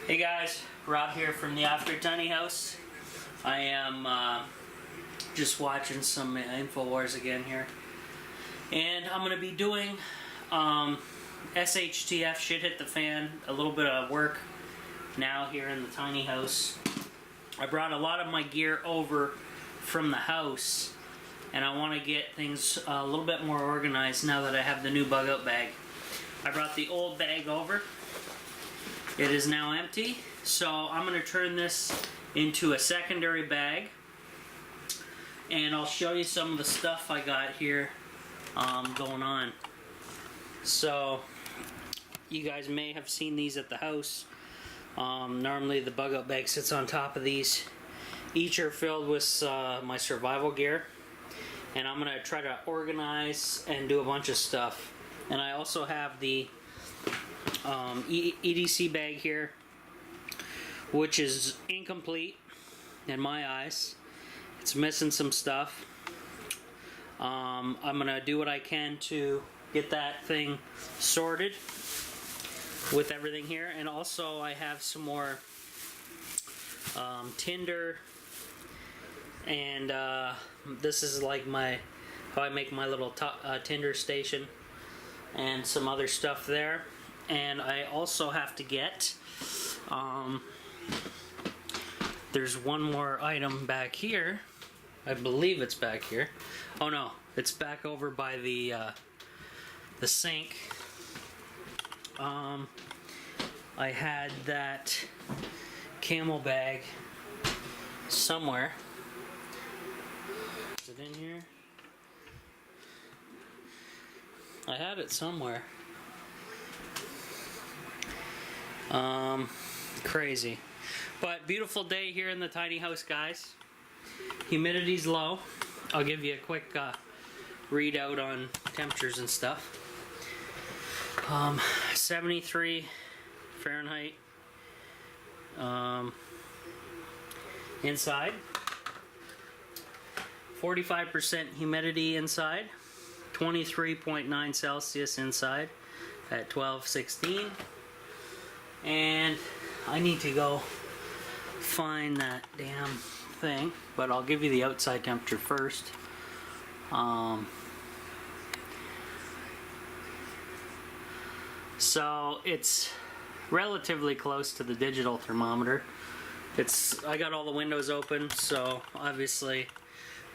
Hey guys, Rob here from the After Tiny House. I am just watching some InfoWars again here. And I'm going to be doing SHTF, shit hit the fan, a little bit of work now here in the tiny house. I brought a lot of my gear over from the house and I want to get things a little bit more organized now that I have the new bug out bag. I brought the old bag over. It is now empty, so I'm going to turn this into a secondary bag and I'll show you some of the stuff I got here going on. So you guys may have seen these at the house. Normally the bug out bag sits on top of these. Each are filled with my survival gear, and I'm going to try to organize and do a bunch of stuff. And I also have the EDC bag here, which is incomplete in my eyes. It's missing some stuff. I'm gonna do what I can to get that thing sorted with everything here, and also I have some more tinder, and this is like how I make my little tinder station and some other stuff there. And I also have to get, there's one more item back here. I believe it's back here. Oh no, it's back over by the sink. I had that camel bag somewhere. Is it in here? I had it somewhere. Crazy. But beautiful day here in the tiny house, guys. Humidity's low. I'll give you a quick readout on temperatures and stuff. 73 Fahrenheit inside. 45% humidity inside. 23.9 Celsius inside at 12:16. And I need to go find that damn thing, but I'll give you the outside temperature first. So it's relatively close to the digital thermometer. I got all the windows open, so obviously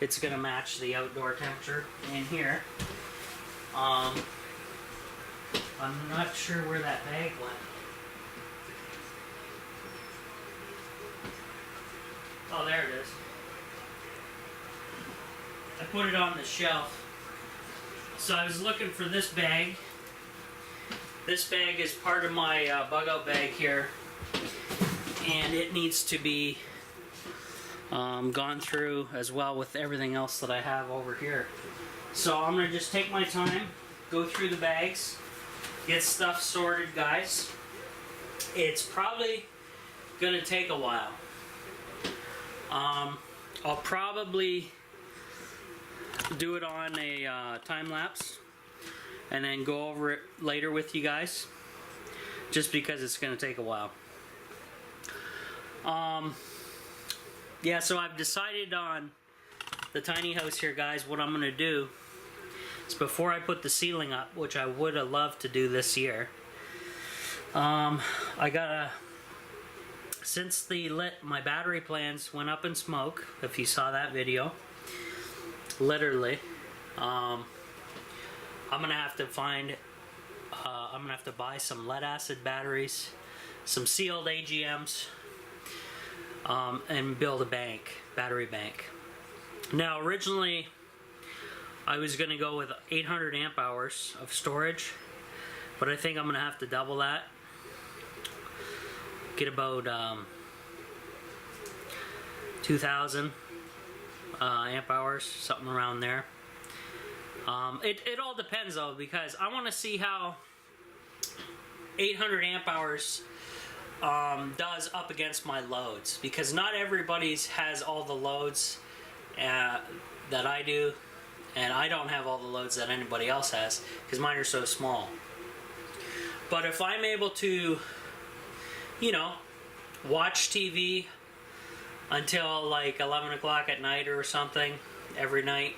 it's gonna match the outdoor temperature in here. I'm not sure where that bag went. Oh, there it is. I put it on the shelf. So I was looking for this bag. This bag is part of my bug out bag here, and it needs to be gone through as well with everything else that I have over here. So I'm going to just take my time, go through the bags, get stuff sorted, guys. It's probably going to take a while. I'll probably do it on a time lapse and then go over it later with you guys, just because it's going to take a while. Yeah, so I've decided on the tiny house here, guys. What I'm going to do is, before I put the ceiling up, which I would have loved to do this year, I gotta, since my battery plans went up in smoke, if you saw that video, literally, I'm gonna have to buy some lead acid batteries, some sealed AGMs, and build a battery bank. Now, originally, I was gonna go with 800 amp hours of storage, but I think I'm gonna have to double that. Get about 2,000 amp hours, something around there. It all depends though, because I want to see how 800 amp hours does up against my loads, because not everybody's has all the loads that I do, and I don't have all the loads that anybody else has because mine are so small. But if I'm able to, you know, watch TV until like 11 o'clock at night or something every night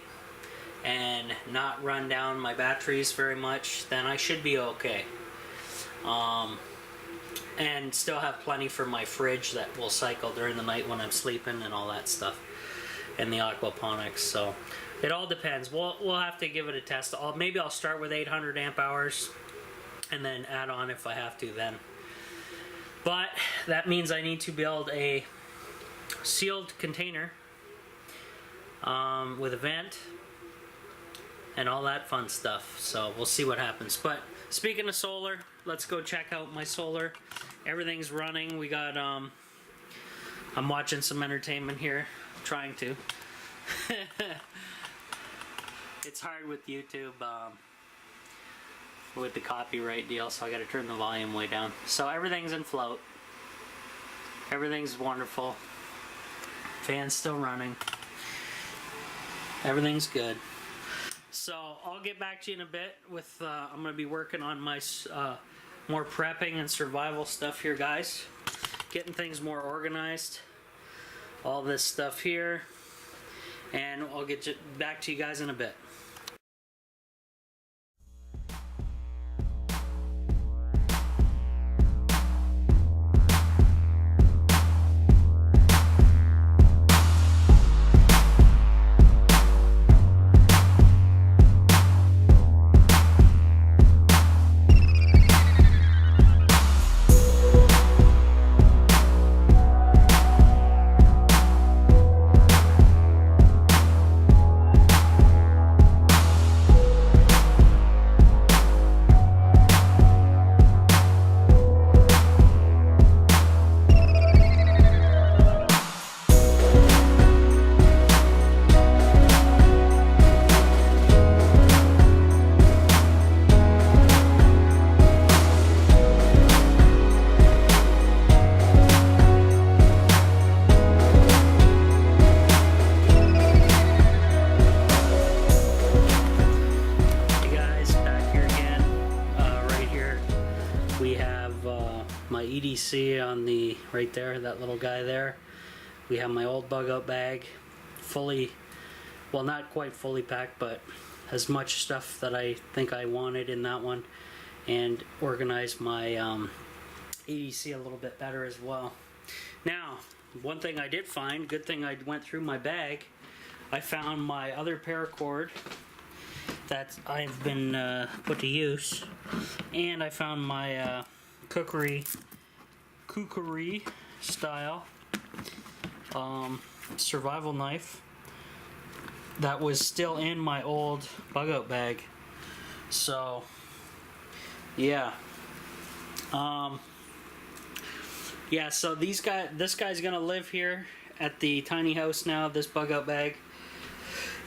and not run down my batteries very much, then I should be okay. And still have plenty for my fridge that will cycle during the night when I'm sleeping and all that stuff, and the aquaponics. So it all depends. We'll have to give it a test. Maybe I'll start with 800 amp hours and then add on if I have to then. But that means I need to build a sealed container with a vent and all that fun stuff. So we'll see what happens. But speaking of solar, let's go check out my solar. Everything's running. We got I'm watching some entertainment here, trying to. It's hard with YouTube with the copyright deal, so I got to turn the volume way down. So everything's in float. Everything's wonderful. Fan's still running. Everything's good. So I'll get back to you in a bit with I'm going to be working on my more prepping and survival stuff here, guys. Getting things more organized. All this stuff here. And I'll get back to you guys in a bit. On the right there, that little guy there. We have my old bug out bag, fully, well, not quite fully packed, but as much stuff that I think I wanted in that one, and organized my EDC a little bit better as well. Now, one thing I did find, good thing I went through my bag, I found my other paracord that I've been put to use, and I found my kukri style survival knife that was still in my old bug out bag. So yeah, so this guy's gonna live here at the tiny house now, this bug out bag,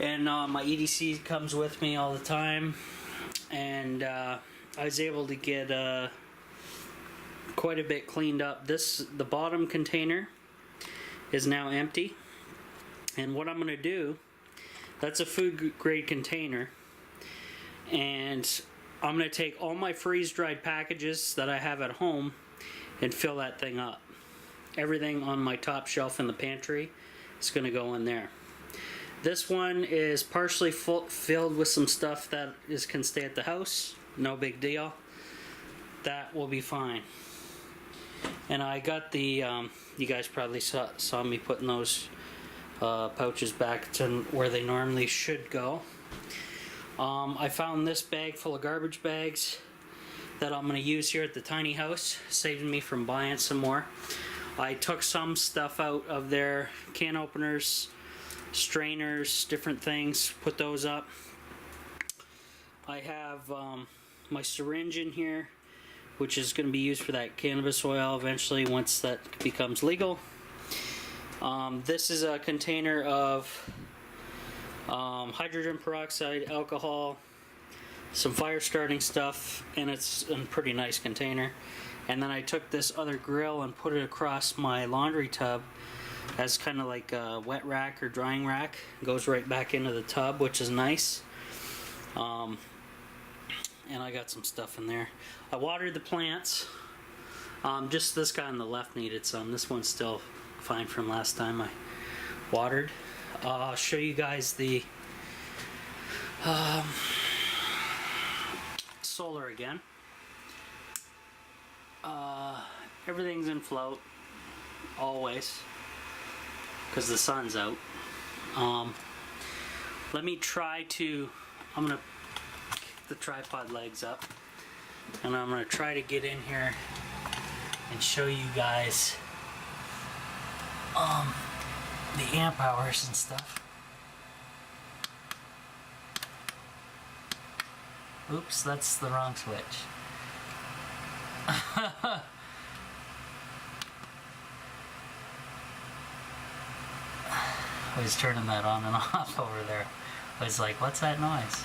and my EDC comes with me all the time, and I was able to get quite a bit cleaned up. The bottom container is now empty, and what I'm going to do, that's a food grade container, and I'm going to take all my freeze dried packages that I have at home and fill that thing up. Everything on my top shelf in the pantry is going to go in there. This one is partially filled with some stuff that can stay at the house, no big deal, that will be fine. And I got the, you guys probably saw me putting those pouches back to where they normally should go. I found this bag full of garbage bags that I'm going to use here at the tiny house, saving me from buying some more. I took some stuff out of there, can openers, strainers, different things, put those up. I have my syringe in here, which is going to be used for that cannabis oil eventually once that becomes legal. This is a container of hydrogen peroxide, alcohol, some fire starting stuff, and it's a pretty nice container. And then I took this other grill and put it across my laundry tub as kind of like a wet rack or drying rack. It goes right back into the tub, which is nice. And I got some stuff in there. I watered the plants. Just this guy on the left needed some. This one's still fine from last time I watered. I'll show you guys the solar again. Everything's in float always because the sun's out. Let me try to, I'm gonna kick the tripod legs up and I'm gonna try to get in here and show you guys the amp hours and stuff. Oops, that's the wrong switch. I was turning that on and off over there. I was like, what's that noise?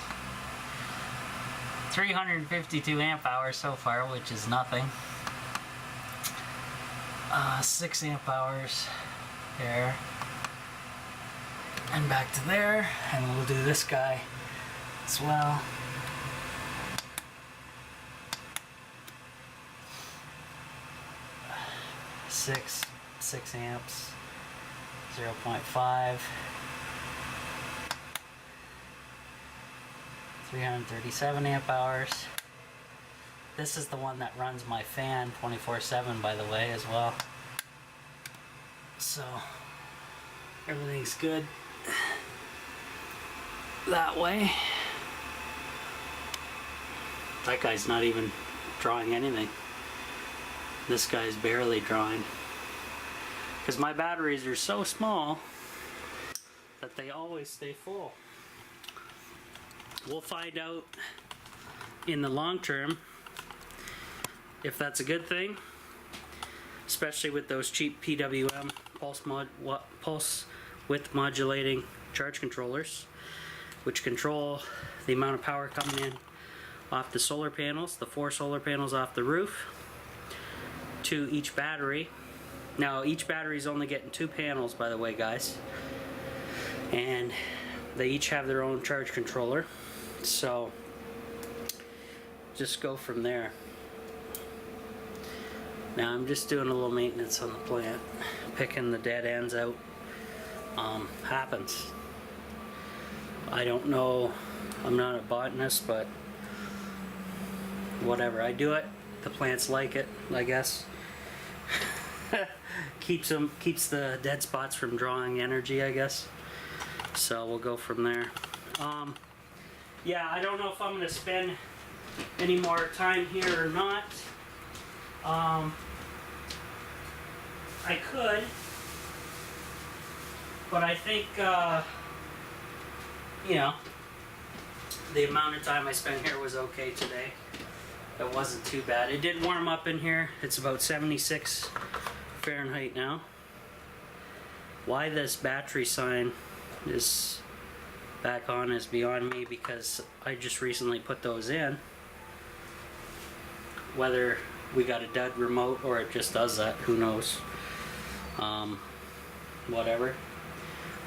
352 amp hours so far, which is nothing. 6 amp hours there. And back to there. And we'll do this guy as well. Six amps, 0.5, 337 amp hours. This is the one that runs my fan 24/7, by the way, as well. So everything's good that way. That guy's not even drawing anything. This guy's barely drawing. Because my batteries are so small that they always stay full. We'll find out in the long term if that's a good thing, especially with those cheap PWM pulse width modulating charge controllers, which control the amount of power coming in off the solar panels, the 4 solar panels off the roof, to each battery. Now each battery is only getting 2 panels, by the way, guys, and they each have their own charge controller, so just go from there. Now I'm just doing a little maintenance on the plant, picking the dead ends out. Happens. I don't know, I'm not a botanist, but whatever, I do it, the plants like it, I guess. keeps the dead spots from drawing energy, I guess. So we'll go from there. Yeah, I don't know if I'm going to spend any more time here or not. I could, but I think you know, the amount of time I spent here was okay today. It wasn't too bad. It did warm up in here. It's about 76 Fahrenheit now. Why this battery sign is back on is beyond me, because I just recently put those in. Whether we got a dud remote or it just does that, who knows. Whatever.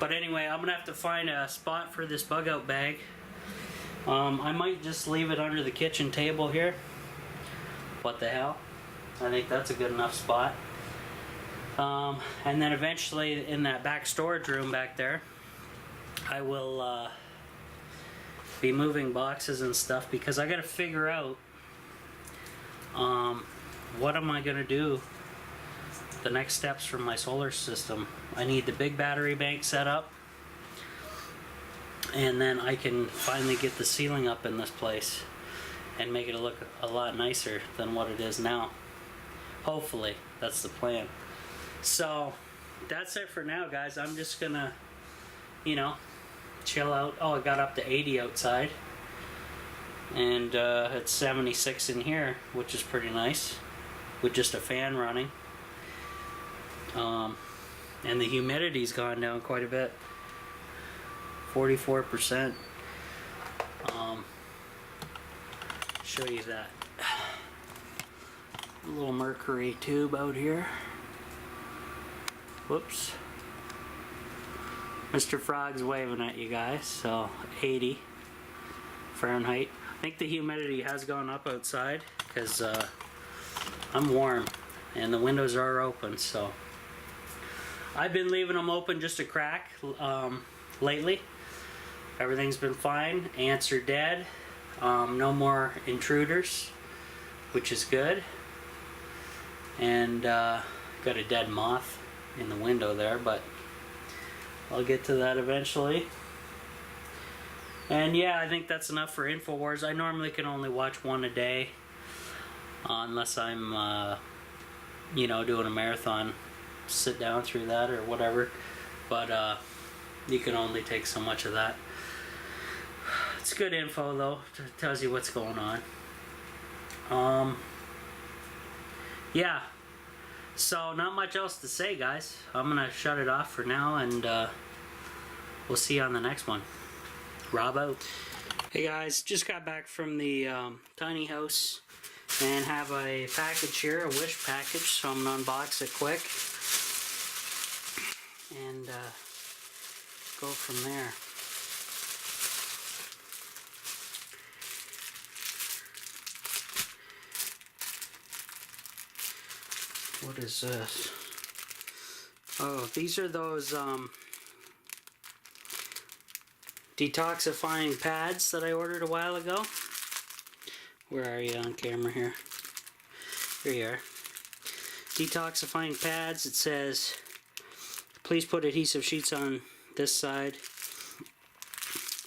But anyway, I'm gonna have to find a spot for this bug out bag. I might just leave it under the kitchen table here. What the hell? I think that's a good enough spot. And then eventually in that back storage room back there, I will be moving boxes and stuff, because I gotta figure out what am I gonna do, the next steps for my solar system. I need the big battery bank set up, and then I can finally get the ceiling up in this place and make it look a lot nicer than what it is now. Hopefully, that's the plan. So that's it for now, guys. I'm just gonna, you know, chill out. Oh, it got up to 80 outside, and it's 76 in here, which is pretty nice, with just a fan running. And the humidity's gone down quite a bit, 44%. Show you that. A little mercury tube out here. Whoops. Mr. Frog's waving at you guys. So 80 Fahrenheit. I think the humidity has gone up outside because I'm warm. and the windows are open, so I've been leaving them open just a crack lately. Everything's been fine. Ants are dead. No more intruders, which is good. And got a dead moth in the window there, but I'll get to that eventually. And yeah, I think that's enough for InfoWars. I normally can only watch one a day, unless I'm, you know, doing a marathon, sit down through that or whatever. But you can only take so much of that. It's good info though. It tells you what's going on. Yeah. So not much else to say, guys. I'm gonna shut it off for now, and we'll see you on the next one. Rob out. Hey guys, just got back from the tiny house and have a package here, a Wish package, so I'm gonna unbox it quick and go from there. What is this? Oh, these are those detoxifying pads that I ordered a while ago. Where are you on camera here? Here you are. Detoxifying pads. It says, please put adhesive sheets on this side.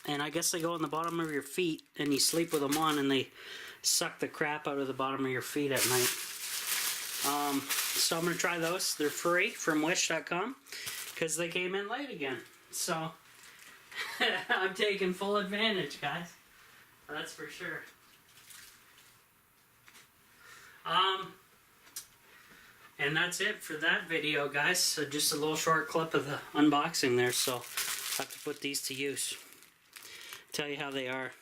And I guess they go on the bottom of your feet, and you sleep with them on, and they suck the crap out of the bottom of your feet at night. So I'm going to try those. They're free from wish.com because they came in late again. So I'm taking full advantage, guys. That's for sure. And that's it for that video, guys. So just a little short clip of the unboxing there. So I have to put these to use. Tell you how they are.